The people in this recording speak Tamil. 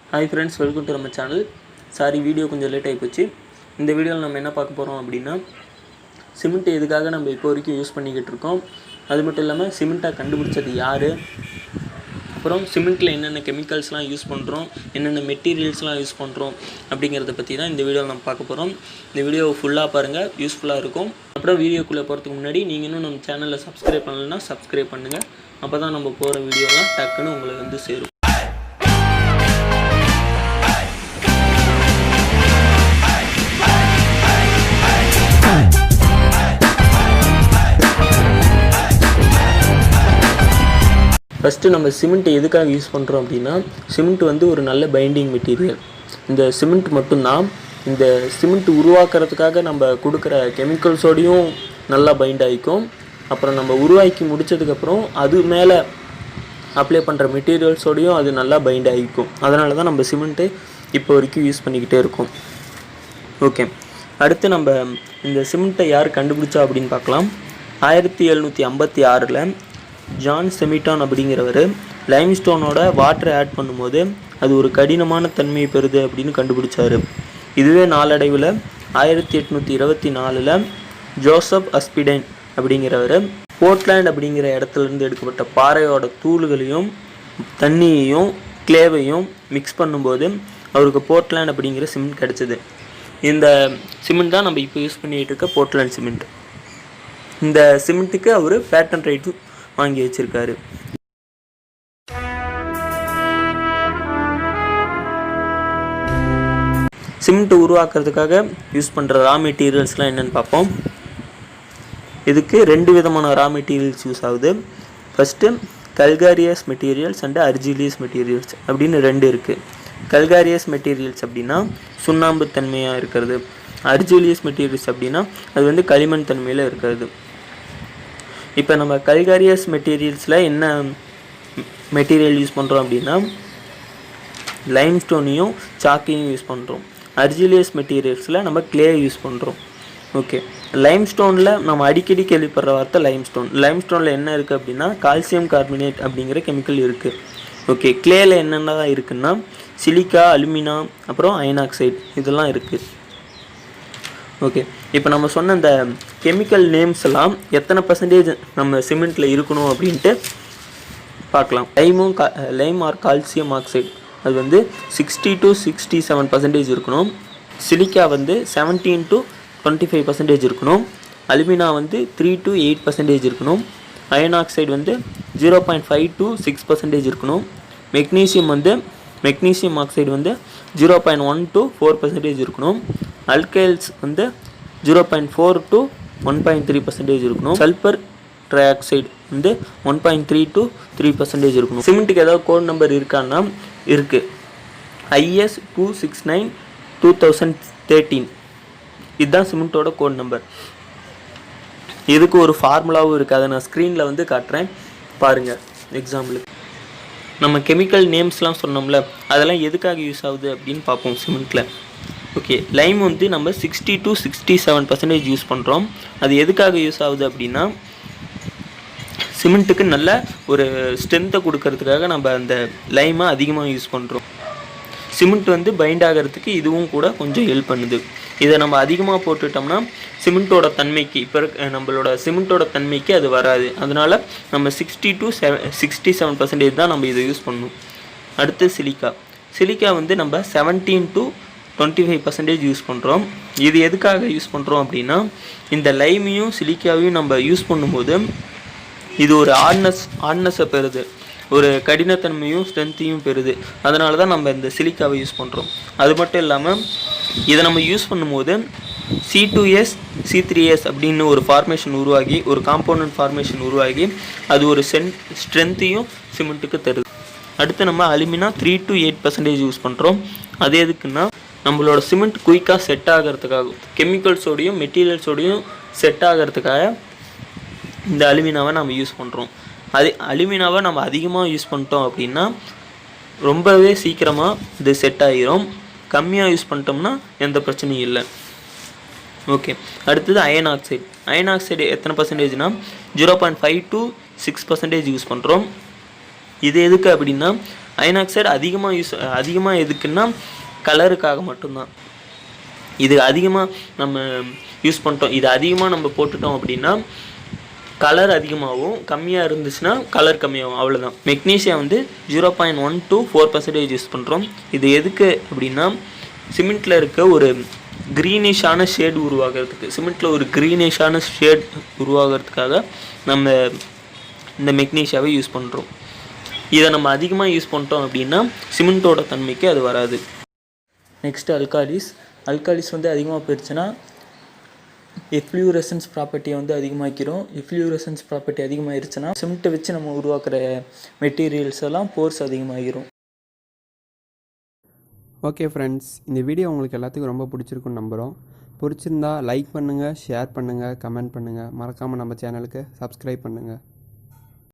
ஹாய் ஃப்ரெண்ட்ஸ், வெல்கம் டு நம்ம சேனல். சாரி, வீடியோ கொஞ்சம் லேட் ஆகி போச்சு. இந்த வீடியோவில் நம்ம என்ன பார்க்க போகிறோம் அப்படின்னா, சிமெண்ட் எதுக்காக நம்ம இப்போ வரைக்கும் யூஸ் பண்ணிக்கிட்டு இருக்கோம், அது மட்டும் இல்லாமல் சிமெண்ட்டாக கண்டுபிடிச்சது யார், அப்புறம் சிமெண்ட்டில் என்னென்ன கெமிக்கல்ஸ்லாம் யூஸ் பண்ணுறோம், என்னென்ன மெட்டீரியல்ஸ்லாம் யூஸ் பண்ணுறோம் அப்படிங்கிறத பற்றி தான் இந்த வீடியோவில் நம்ம பார்க்க போகிறோம். இந்த வீடியோ ஃபுல்லாக பாருங்கள், யூஸ்ஃபுல்லாக இருக்கும். அப்புறம் வீடியோக்குள்ளே போகிறதுக்கு முன்னாடி நீங்கள் இன்னும் நம்ம சேனலில் சப்ஸ்கிரைப் பண்ணலைன்னா சப்ஸ்கிரைப் பண்ணுங்கள். அப்போ தான் நம்ம போகிற வீடியோலாம் டக்குன்னு உங்களுக்கு வந்து சேரும். ஃபஸ்ட்டு நம்ம சிமெண்ட் எதுக்காக யூஸ் பண்ணுறோம் அப்படின்னா, சிமெண்ட் வந்து ஒரு நல்ல பைண்டிங் மெட்டீரியல். இந்த சிமெண்ட் மட்டும்தான் இந்த சிமெண்ட் உருவாக்குறதுக்காக நம்ம கொடுக்குற கெமிக்கல்ஸோடையும் நல்லா பைண்ட் ஆகிக்கும். அப்புறம் நம்ம உருவாக்கி முடித்ததுக்கப்புறம் அது மேலே அப்ளை பண்ணுற மெட்டீரியல்ஸோடையும் அது நல்லா பைண்ட் ஆகிக்கும். அதனால தான் நம்ம சிமெண்ட்டு இப்போ வரைக்கும் யூஸ் பண்ணிக்கிட்டே இருக்கோம். ஓகே, அடுத்து நம்ம இந்த சிமெண்ட்டை யார் கண்டுபிடிச்சா அப்படின்னு பார்க்கலாம். 1756 ஜான்ஸ்மெaton அப்படிங்கிறவர் லைம்ஸ்டோனோட வாட்டரை ஆட் பண்ணும்போது அது ஒரு கடினமான தன்மையை பெறுது அப்படின்னு கண்டுபிடிச்சார். இதுவே நாளடைவில் 1824 ஜோசப் அஸ்பிடைன் அப்படிங்கிறவர் போர்ட்லாண்ட் அப்படிங்கிற இடத்துலேருந்து எடுக்கப்பட்ட பாறையோட தூள்களையும் தண்ணியையும் கிளேவையும் மிக்ஸ் பண்ணும்போது அவருக்கு போர்ட்லாண்ட் அப்படிங்கிற சிமெண்ட் கிடச்சிது. இந்த சிமெண்ட் தான் நம்ம இப்போ யூஸ் பண்ணிகிட்டு இருக்க போர்ட்லாண்ட் சிமெண்ட். இந்த சிமெண்ட்டுக்கு அவர் பேட்டன் ரைட்டு வாங்கி வச்சிருக்காரு. சிமெண்ட் உருவாக்குறதுக்காக யூஸ் பண்ணுற ரா மெட்டீரியல்ஸ்லாம் என்னென்னு பார்ப்போம். இதுக்கு 2 விதமான ரா மெட்டீரியல்ஸ் யூஸ் ஆகுது. ஃபஸ்ட்டு கல்காரியஸ் மெட்டீரியல்ஸ் அண்டு அர்ஜிலியஸ் மெட்டீரியல்ஸ் அப்படின்னு 2 இருக்குது. கல்காரியஸ் மெட்டீரியல்ஸ் அப்படின்னா சுண்ணாம்பு தன்மையாக இருக்கிறது. அர்ஜிலியஸ் மெட்டீரியல்ஸ் அப்படின்னா அது வந்து களிமண் தன்மையில் இருக்கிறது. இப்போ நம்ம கல்காரியஸ் மெட்டீரியல்ஸில் என்ன மெட்டீரியல் யூஸ் பண்ணுறோம் அப்படின்னா, லைம்ஸ்டோனையும் சாக்கையும் யூஸ் பண்ணுறோம். அர்ஜிலியஸ் மெட்டீரியல்ஸில் நம்ம கிளே யூஸ் பண்ணுறோம். ஓகே, லைம்ஸ்டோனில் நம்ம அடிக்கடி கேள்விப்படுற வார்த்தை லைம்ஸ்டோன். லைம்ஸ்டோனில் என்ன இருக்குது அப்படின்னா கால்சியம் கார்பனேட் அப்படிங்கிற கெமிக்கல் இருக்குது. ஓகே, கிளேயில் என்னென்ன இருக்குன்னா சிலிக்கா, அலுமினா, அப்புறம் அயன் ஆக்சைடு இதெல்லாம் இருக்குது. ஓகே, இப்போ நம்ம சொன்ன இந்த கெமிக்கல் நேம்ஸ் எல்லாம் எத்தனை பர்சன்டேஜ் நம்ம சிமெண்ட்டில் இருக்கணும் அப்படின்ட்டு பார்க்கலாம். லைம் ஆர் கால்சியம் ஆக்சைடு அது வந்து 60 to 67% இருக்கணும். சிலிக்கா வந்து 17 to 25% இருக்கணும். அலுமினா வந்து 3 to 8% இருக்கணும். அயன் ஆக்சைடு வந்து 0.5 to 6% இருக்கணும். மெக்னீசியம் ஆக்சைடு வந்து 0.1 to 4% இருக்கணும். அல்கைல்ஸ் வந்து 0.4 to 1.3% இருக்கணும். சல்பர் ட்ரை ஆக்சைடு வந்து 1.3 to 3% இருக்கணும். சிமெண்ட்டுக்கு ஏதாவது கோட் நம்பர் இருக்கான்னா இருக்குது. IS 269/2013 இதுதான் சிமெண்ட்டோட கோட் நம்பர். இதுக்கு ஒரு ஃபார்முலாவும் இருக்குது. அதை நான் ஸ்க்ரீனில் வந்து காட்டுறேன் பாருங்கள். எக்ஸாம்பிளுக்கு நம்ம கெமிக்கல் நேம்ஸ்லாம் சொன்னோம்ல, அதெல்லாம் எதுக்காக யூஸ் ஆகுது அப்படின்னு பார்ப்போம் சிமெண்ட்டில். ஓகே, லைம் வந்து நம்ம 60 to 67% யூஸ் பண்ணுறோம். அது எதுக்காக யூஸ் ஆகுது அப்படின்னா, சிமெண்ட்டுக்கு நல்ல ஒரு ஸ்ட்ரென்த்தை கொடுக்கறதுக்காக நம்ம அந்த லைமை அதிகமாக யூஸ் பண்ணுறோம். சிமெண்ட் வந்து பைண்ட் ஆகிறதுக்கு இதுவும் கூட கொஞ்சம் ஹெல்ப் பண்ணுது. இதை நம்ம அதிகமாக போட்டுட்டோம்னா சிமெண்ட்டோட தன்மைக்கு நம்மளோட சிமெண்ட்டோட தன்மைக்கு அது வராது. அதனால் நம்ம 60 to 67% தான் நம்ம இதை யூஸ் பண்ணணும். அடுத்து சிலிக்கா வந்து நம்ம 17 to 25% யூஸ் பண்ணுறோம். இது எதுக்காக யூஸ் பண்ணுறோம் அப்படின்னா, இந்த லைமையும் சிலிக்காவையும் நம்ம யூஸ் பண்ணும்போது இது ஒரு ஹார்ட்னஸை பெறுது, ஒரு கடினத்தன்மையும் ஸ்ட்ரென்த்தையும் பெறுது. அதனால தான் நம்ம இந்த சிலிக்காவை யூஸ் பண்ணுறோம். அது மட்டும் இல்லாமல் இதை நம்ம யூஸ் பண்ணும்போது C2S C3S அப்படின்னு ஒரு ஃபார்மேஷன் உருவாகி, ஒரு காம்பவுண்ட் ஃபார்மேஷன் உருவாகி அது ஒரு ஸ்ட்ரென்த்தையும் சிமெண்ட்டுக்கு தருது. அடுத்து நம்ம அலுமினா 3 to 8% யூஸ் பண்ணுறோம். அது எதுக்குன்னா, நம்மளோட சிமெண்ட் குயிக்காக செட் ஆகிறதுக்காக, கெமிக்கல்ஸோடையும் மெட்டீரியல்ஸோடையும் செட் ஆகிறதுக்காக இந்த அலுமினாவை நம்ம யூஸ் பண்ணுறோம். அலுமினாவை நம்ம அதிகமாக யூஸ் பண்ணிட்டோம் அப்படின்னா ரொம்பவே சீக்கிரமாக இது செட் ஆகிரும். கம்மியாக யூஸ் பண்ணிட்டோம்னா எந்த பிரச்சனையும் இல்லை. ஓகே, அடுத்தது அயன் ஆக்சைடு எத்தனை பர்சன்டேஜ்னால் 0.5 to 6% யூஸ் பண்ணுறோம். இது எதுக்கு அப்படின்னா, அயன் ஆக்சைடு அதிகமாக எதுக்குன்னா கலருக்காக மட்டும்தான். இது அதிகமாக நம்ம யூஸ் பண்ணிட்டோம், இது அதிகமாக நம்ம போட்டுட்டோம் அப்படின்னா கலர் அதிகமாகவும், கம்மியாக இருந்துச்சுன்னா கலர் கம்மியாகும், அவ்வளோதான். மெக்னீஷியா வந்து 0.1 to 4% யூஸ் பண்ணுறோம். இது எதுக்கு அப்படின்னா சிமெண்ட்டில் இருக்க ஒரு க்ரீனிஷான ஷேட் உருவாகிறதுக்கு, சிமெண்ட்டில் ஒரு க்ரீனிஷான ஷேட் உருவாகிறதுக்காக நம்ம இந்த மெக்னீஷியாவை யூஸ் பண்ணுறோம். இதை நம்ம அதிகமாக யூஸ் பண்ணிட்டோம் அப்படின்னா சிமெண்ட்டோட தன்மைக்கு அது வராது. நெக்ஸ்ட்டு அல்காலிஸ் வந்து அதிகமாக போயிடுச்சுன்னா எஃப்ளூரசன்ஸ் ப்ராப்பர்ட்டியை வந்து அதிகமாக்கிறோம். எஃப்ளூரசன்ஸ் ப்ராப்பர்ட்டி அதிகமாகிருச்சுன்னா சிமெண்ட்டை வச்சு நம்ம உருவாக்குற மெட்டீரியல்ஸ் எல்லாம் போர்ஸ் அதிகமாகிரும். ஓகே ஃப்ரெண்ட்ஸ், இந்த வீடியோ உங்களுக்கு எல்லாத்துக்கும் ரொம்ப பிடிச்சிருக்குன்னு நம்புகிறோம். பிடிச்சிருந்தா லைக் பண்ணுங்கள், ஷேர் பண்ணுங்கள், கமெண்ட் பண்ணுங்கள். மறக்காமல் நம்ம சேனலுக்கு சப்ஸ்கிரைப் பண்ணுங்கள்.